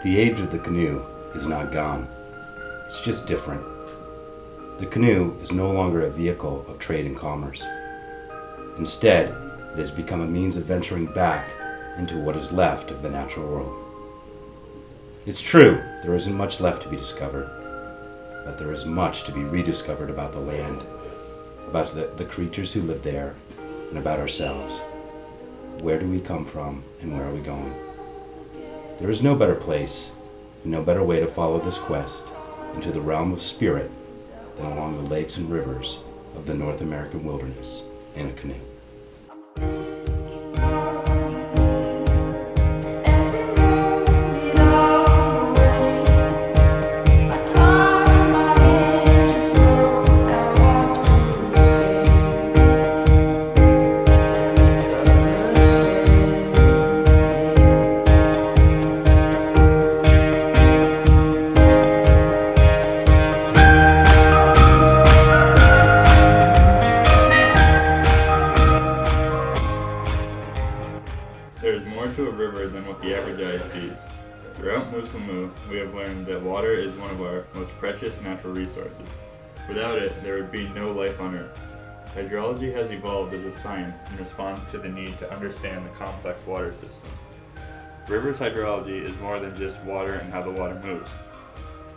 The age of the canoe is not gone. It's just different. The canoe is no longer a vehicle of trade and commerce. Instead, it has become a means of venturing back into what is left of the natural world. It's true, there isn't much left to be discovered, but there is much to be rediscovered about the land, about the creatures who live there, and about ourselves. Where do we come from, and where are we going? There is no better place, and no better way to follow this quest into the realm of spirit than along the lakes and rivers of the North American wilderness in a canoe. There is more to a river than what the average eye sees. Throughout Muslimu, we have learned that water is one of our most precious natural resources. Without it, there would be no life on Earth. Hydrology has evolved as a science in response to the need to understand the complex water systems. Rivers hydrology is more than just water and how the water moves.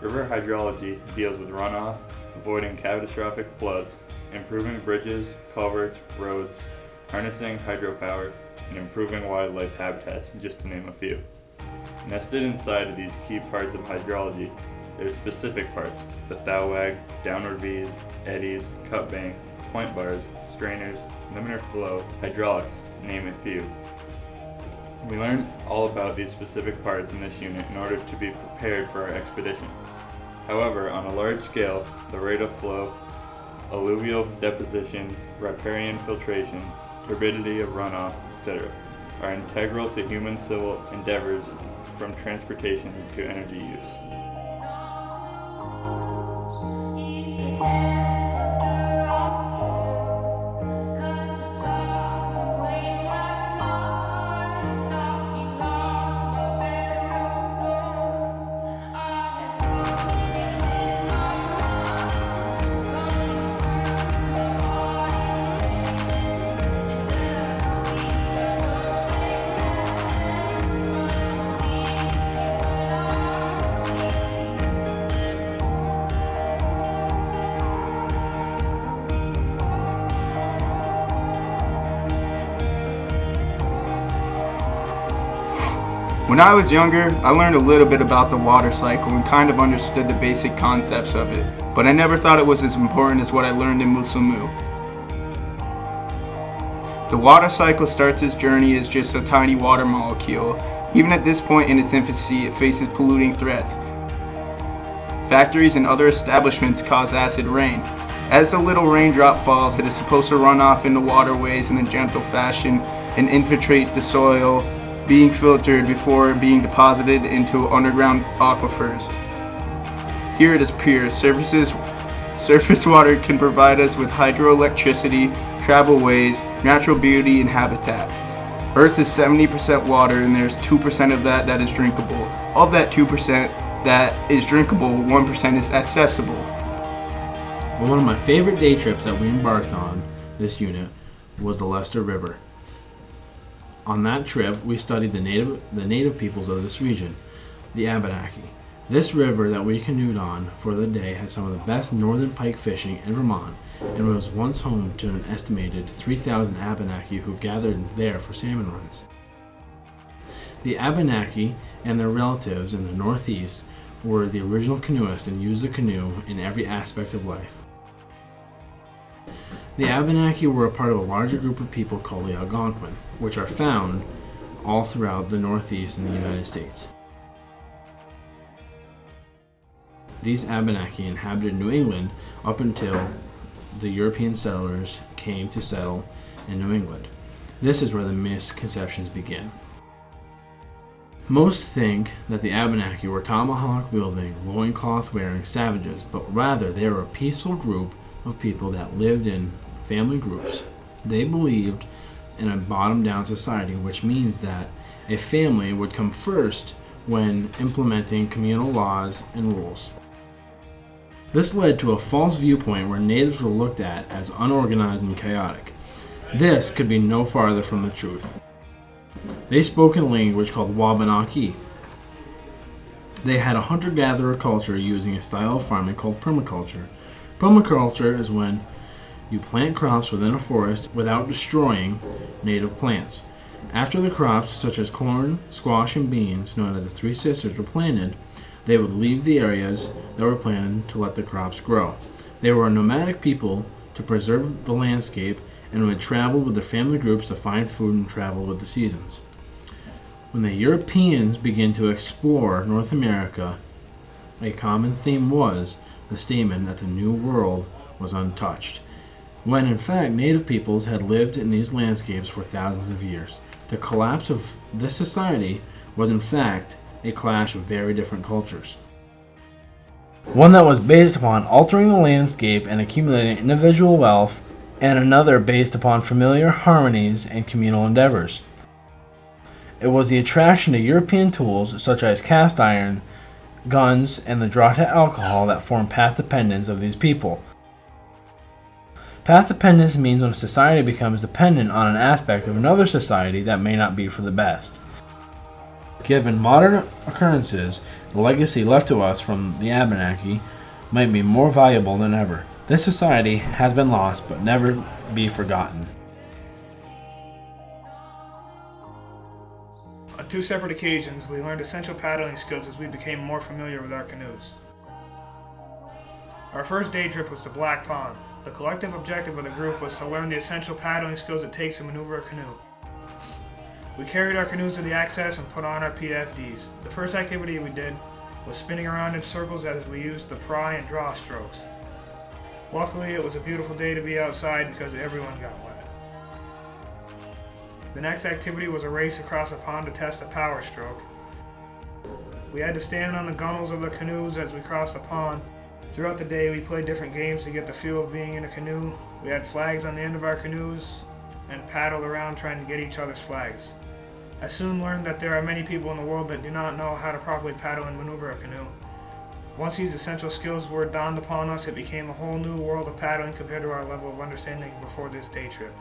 River hydrology deals with runoff, avoiding catastrophic floods, improving bridges, culverts, roads, harnessing hydropower, and improving wildlife habitats, just to name a few. Nested inside of these key parts of hydrology, there's specific parts: the thowag, downward V's, eddies, cut banks, point bars, strainers, laminar flow, hydraulics, name a few. We learned all about these specific parts in this unit in order to be prepared for our expedition. However, on a large scale, the rate of flow, alluvial deposition, riparian filtration, turbidity of runoff, etc., are integral to human civil endeavors from transportation to energy use. When I was younger, I learned a little bit about the water cycle and kind of understood the basic concepts of it, but I never thought it was as important as what I learned in Muslimu. The water cycle starts its journey as just a tiny water molecule. Even at this point in its infancy, it faces polluting threats. Factories and other establishments cause acid rain. As a little raindrop falls, it is supposed to run off into waterways in a gentle fashion and infiltrate the soil, being filtered before being deposited into underground aquifers. Here it is pure. Surface water can provide us with hydroelectricity, travel ways, natural beauty, and habitat. Earth is 70% water, and there's 2% of that is drinkable. Of that 2% that is drinkable, 1% is accessible. One of my favorite day trips that we embarked on this unit was the Leicester River. On that trip, we studied the native peoples of this region, the Abenaki. This river that we canoed on for the day has some of the best northern pike fishing in Vermont and was once home to an estimated 3,000 Abenaki who gathered there for salmon runs. The Abenaki and their relatives in the Northeast were the original canoeists and used the canoe in every aspect of life. The Abenaki were a part of a larger group of people called the Algonquin, which are found all throughout the Northeast in the United States. These Abenaki inhabited New England up until the European settlers came to settle in New England. This is where the misconceptions begin. Most think that the Abenaki were tomahawk-wielding, loincloth-wearing savages, but rather they were a peaceful group of people that lived in family groups. They believed in a bottom-down society, which means that a family would come first when implementing communal laws and rules. This led to a false viewpoint where natives were looked at as unorganized and chaotic. This could be no farther from the truth. They spoke in a language called Wabanaki. They had a hunter-gatherer culture using a style of farming called permaculture. Permaculture is when you plant crops within a forest without destroying native plants. After the crops, such as corn, squash, and beans, known as the Three Sisters, were planted, they would leave the areas that were planted to let the crops grow. They were a nomadic people to preserve the landscape and would travel with their family groups to find food and travel with the seasons. When the Europeans began to explore North America, a common theme was the statement that the New World was untouched, when in fact native peoples had lived in these landscapes for thousands of years. The collapse of this society was in fact a clash of very different cultures. One that was based upon altering the landscape and accumulating individual wealth, and another based upon familiar harmonies and communal endeavors. It was the attraction to European tools such as cast iron, guns, and the draw to alcohol that formed path dependence of these people. Path dependence means when a society becomes dependent on an aspect of another society that may not be for the best. Given modern occurrences, the legacy left to us from the Abenaki might be more valuable than ever. This society has been lost but never be forgotten. On two separate occasions, we learned essential paddling skills as we became more familiar with our canoes. Our first day trip was to Black Pond. The collective objective of the group was to learn the essential paddling skills it takes to maneuver a canoe. We carried our canoes to the access and put on our PFDs. The first activity we did was spinning around in circles as we used the pry and draw strokes. Luckily, it was a beautiful day to be outside because everyone got wet. The next activity was a race across a pond to test the power stroke. We had to stand on the gunnels of the canoes as we crossed the pond. Throughout the day, we played different games to get the feel of being in a canoe. We had flags on the end of our canoes and paddled around trying to get each other's flags. I soon learned that there are many people in the world that do not know how to properly paddle and maneuver a canoe. Once these essential skills were dawned upon us, it became a whole new world of paddling compared to our level of understanding before this day trip.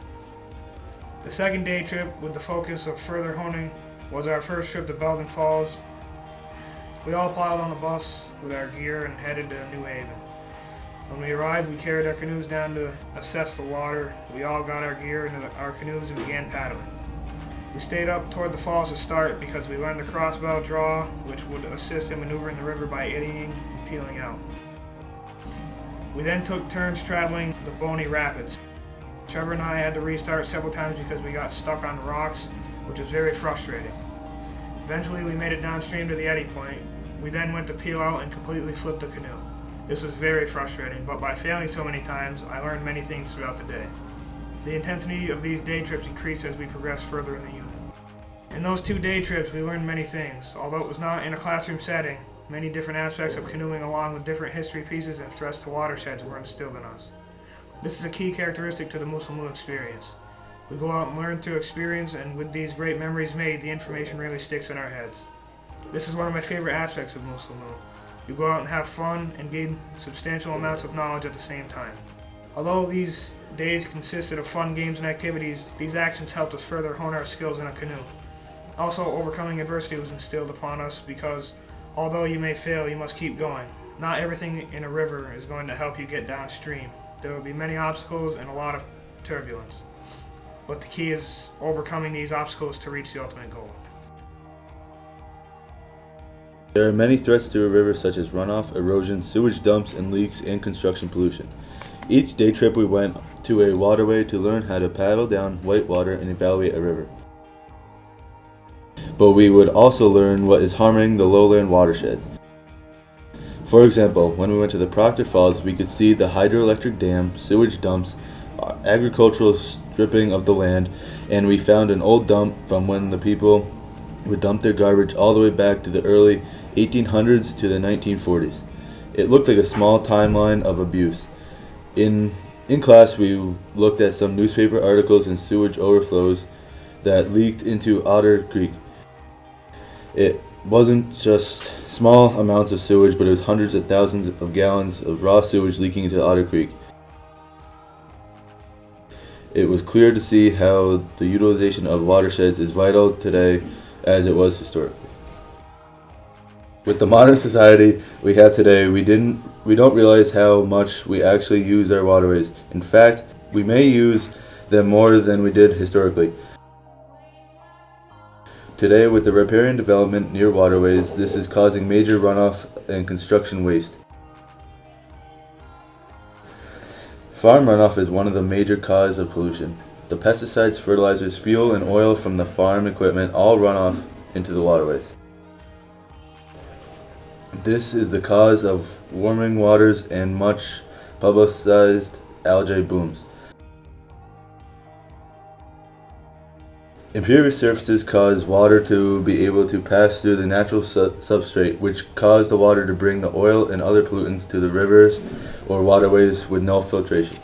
The second day trip, with the focus of further honing, was our first trip to Belden Falls. We all piled on the bus with our gear and headed to New Haven. When we arrived, we carried our canoes down to assess the water. We all got our gear into our canoes and began paddling. We stayed up toward the falls to start because we learned the crossbow draw, which would assist in maneuvering the river by eddying and peeling out. We then took turns traveling the Boney Rapids. Trevor and I had to restart several times because we got stuck on the rocks, which was very frustrating. Eventually, we made it downstream to the eddy point. We then went to peel out and completely flipped the canoe. This was very frustrating, but by failing so many times, I learned many things throughout the day. The intensity of these day trips increased as we progressed further in the unit. In those 2 day trips, we learned many things. Although it was not in a classroom setting, many different aspects of canoeing along with different history pieces and threats to watersheds were instilled in us. This is a key characteristic to the Muslimu experience. We go out and learn through experience, and with these great memories made, the information really sticks in our heads. This is one of my favorite aspects of Muslimu. You go out and have fun and gain substantial amounts of knowledge at the same time. Although these days consisted of fun games and activities, these actions helped us further hone our skills in a canoe. Also, overcoming adversity was instilled upon us because although you may fail, you must keep going. Not everything in a river is going to help you get downstream. There will be many obstacles and a lot of turbulence. But the key is overcoming these obstacles to reach the ultimate goal. There are many threats to a river such as runoff, erosion, sewage dumps, and leaks and construction pollution. Each day trip we went to a waterway to learn how to paddle down white water and evaluate a river. But we would also learn what is harming the lowland watersheds. For example, when we went to the Proctor Falls, we could see the hydroelectric dam, sewage dumps, agricultural stripping of the land, and we found an old dump from when the people would dump their garbage all the way back to the early 1800s to the 1940s. It looked like a small timeline of abuse. In class, we looked at some newspaper articles and sewage overflows that leaked into Otter Creek. It wasn't just small amounts of sewage, but it was hundreds of thousands of gallons of raw sewage leaking into Otter Creek. It was clear to see how the utilization of watersheds is vital today as it was historically. With the modern society we have today, we don't realize how much we actually use our waterways. In fact, we may use them more than we did historically. Today, with the riparian development near waterways, this is causing major runoff and construction waste. Farm runoff is one of the major causes of pollution. The pesticides, fertilizers, fuel, and oil from the farm equipment all run off into the waterways. This is the cause of warming waters and much publicized algae blooms. Impervious surfaces cause water to be able to pass through the natural substrate, which cause the water to bring the oil and other pollutants to the rivers or waterways with no filtration.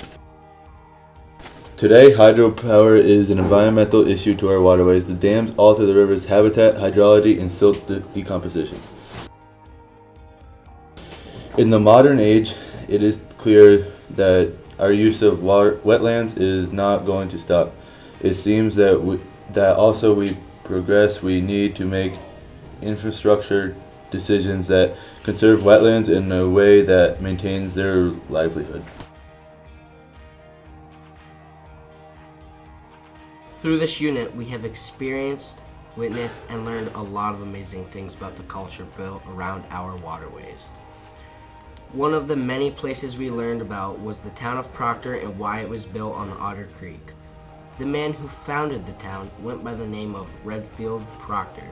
Today, hydropower is an environmental issue to our waterways. The dams alter the river's habitat, hydrology, and silt decomposition. In the modern age, it is clear that our use of wetlands is not going to stop. It seems that also we progress, we need to make infrastructure decisions that conserve wetlands in a way that maintains their livelihood. Through this unit, we have experienced, witnessed, and learned a lot of amazing things about the culture built around our waterways. One of the many places we learned about was the town of Proctor and why it was built on Otter Creek. The man who founded the town went by the name of Redfield Proctor.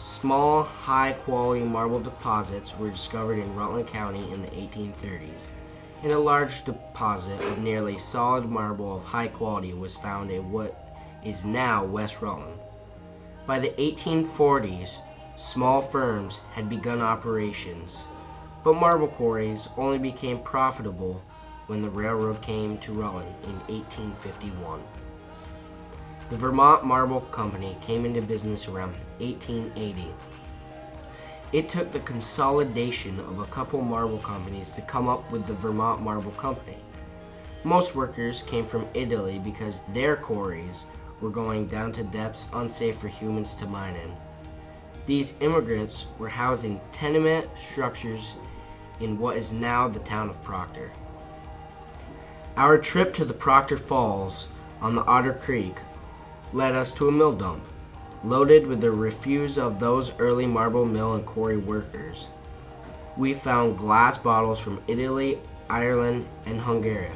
Small, high-quality marble deposits were discovered in Rutland County in the 1830s, and a large deposit of nearly solid marble of high quality was found in what is now West Rutland. By the 1840s, small firms had begun operations, but marble quarries only became profitable when the railroad came to Rutland in 1851. The Vermont Marble Company came into business around 1880. It took the consolidation of a couple marble companies to come up with the Vermont Marble Company. Most workers came from Italy because their quarries were going down to depths unsafe for humans to mine in. These immigrants were housing tenement structures in what is now the town of Proctor. Our trip to the Proctor Falls on the Otter Creek led us to a mill dump, loaded with the refuse of those early marble mill and quarry workers. We found glass bottles from Italy, Ireland, and Hungary.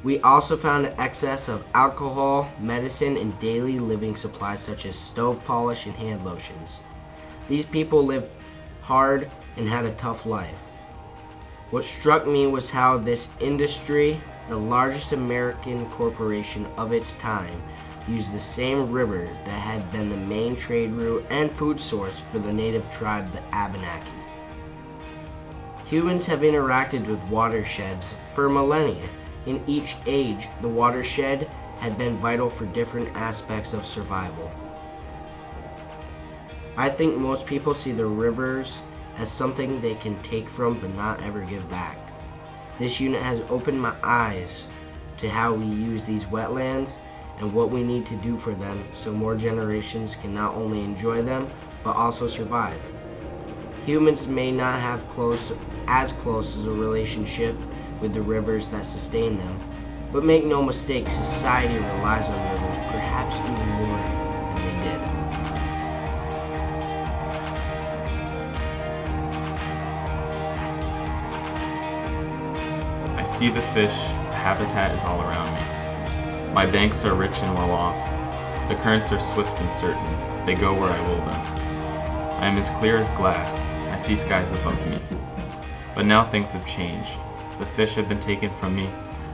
We also found an excess of alcohol, medicine, and daily living supplies such as stove polish and hand lotions. These people lived hard and had a tough life. What struck me was how this industry, the largest American corporation of its time, used the same river that had been the main trade route and food source for the native tribe, the Abenaki. Humans have interacted with watersheds for millennia. In each age, the watershed had been vital for different aspects of survival. I think most people see the rivers as something they can take from but not ever give back. This unit has opened my eyes to how we use these wetlands and what we need to do for them so more generations can not only enjoy them but also survive. Humans may not have as close as a relationship with the rivers that sustain them, but make no mistake, society relies on rivers perhaps even more than they did. I see the fish, the habitat is all around me. My banks are rich and well off. The currents are swift and certain. They go where I will them. I am as clear as glass. I see skies above me. But now things have changed. The fish have been taken from me.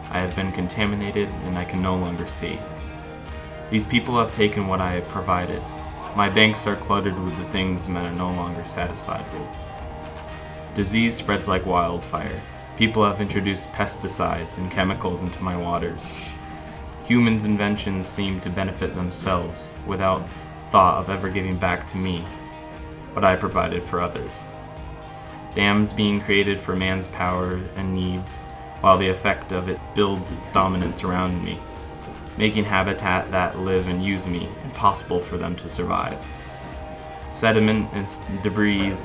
I have been contaminated and I can no longer see. These people have taken what I have provided. My banks are cluttered with the things men are no longer satisfied with. Disease spreads like wildfire. People have introduced pesticides and chemicals into my waters. Humans' inventions seem to benefit themselves without thought of ever giving back to me what I provided for others. Dams being created for man's power and needs, while the effect of it builds its dominance around me, making habitat that live and use me impossible for them to survive. Sediment and debris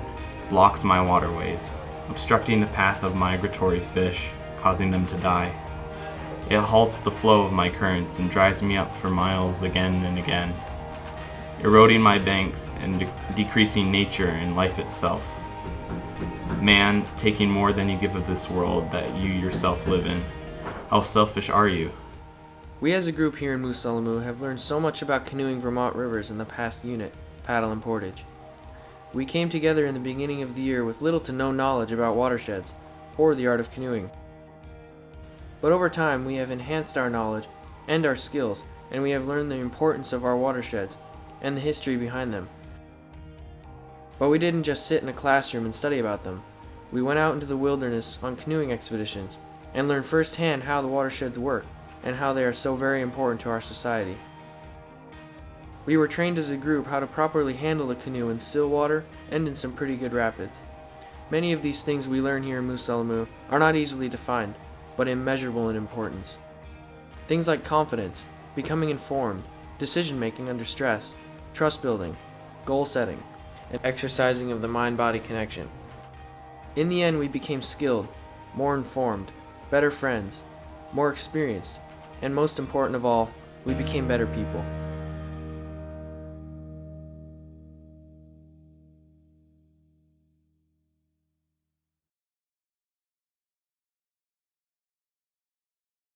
blocks my waterways, obstructing the path of migratory fish, causing them to die. It halts the flow of my currents and drives me up for miles again and again, eroding my banks and decreasing nature and life itself. Man, taking more than you give of this world that you yourself live in. How selfish are you? We as a group here in Moose Alamu have learned so much about canoeing Vermont rivers in the past unit, Paddle and Portage. We came together in the beginning of the year with little to no knowledge about watersheds or the art of canoeing. But over time we have enhanced our knowledge and our skills, and we have learned the importance of our watersheds and the history behind them. But we didn't just sit in a classroom and study about them. We went out into the wilderness on canoeing expeditions and learned firsthand how the watersheds work and how they are so very important to our society. We were trained as a group how to properly handle a canoe in still water and in some pretty good rapids. Many of these things we learn here in Moose Alamu are not easily defined, but immeasurable in importance. Things like confidence, becoming informed, decision-making under stress, trust building, goal setting, and exercising of the mind-body connection. In the end, we became skilled, more informed, better friends, more experienced, and most important of all, we became better people.